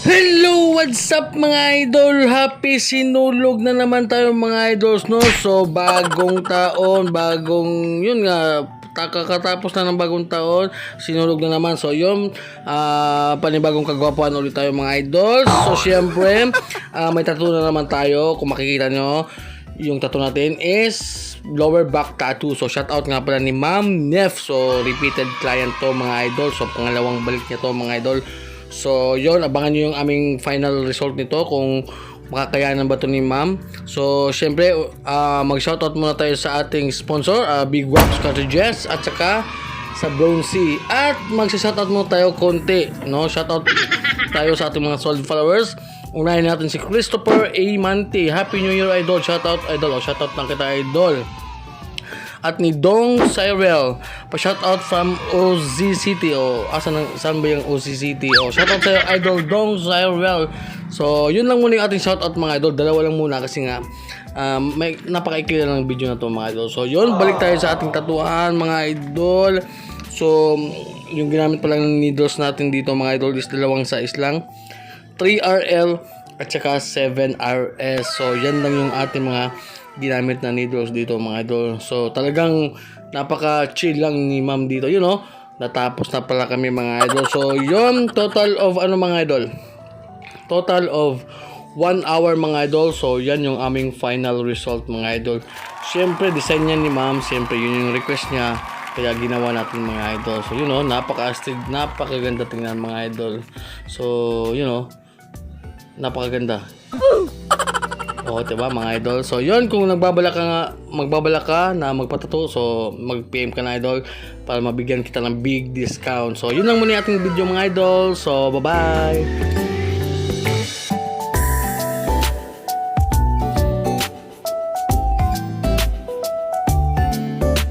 Hello! What's up mga idol? Happy sinulog na naman tayo mga idols, no? So, bagong taon, yun nga, kakatapos na ng bagong taon, sinulog na naman. So, yun, panibagong kagwapuan ulit tayo mga idols. So, syempre, may tattoo na naman tayo. Kung makikita nyo, yung tattoo natin is lower back tattoo. So, shout out nga pala ni Ma'am Nef. So, repeated client to mga idol. So, pangalawang balik niya to mga idol. So, yun, abangan nyo yung aming final result nito kung makakayanan ba ito ni ma'am. So, syempre, mag-shoutout muna tayo sa ating sponsor, Big Waps Cartridges, at saka sa Bronzy. At mag-shoutout muna tayo konti, no? Shoutout tayo sa ating mga solid followers. Unahin natin si Christopher A. Manti. Happy New Year, idol. Shoutout, idol. O, shoutout lang kita, idol. At ni Dong Cyril, pa-shoutout from OZ City. O, saan ba yung OZ City? O, shoutout sa'yo, idol Dong Cyril. So, yun lang muna yung ating shoutout mga idol. Dalawa lang muna kasi nga, may napaka-ikli lang ng video na to mga idol. So, yun, balik tayo sa ating tatuan mga idol. So, yung ginamit pa lang ng needles natin dito mga idol is dalawang size lang. 3RL at saka 7RS. So, yan lang yung ating mga ginamit na needles dito mga idol. So talagang napaka-chill lang ni ma'am dito, you know. Natapos na pala kami mga idol. So yun, total of mga idol? Total of 1 hour mga idol. So yan yung aming final result mga idol. Siyempre design niya ni ma'am, siyempre yun yung request niya. Kaya ginawa natin mga idol. So you know, napaka-astig, napakaganda tingnan mga idol. So you know, napakaganda. O, diba mga idol? So, yun, kung magbabala ka na magpatato, so, mag-PM ka na idol para mabigyan kita ng big discount. So, yun lang muna yung ating video mga idol. So, bye-bye!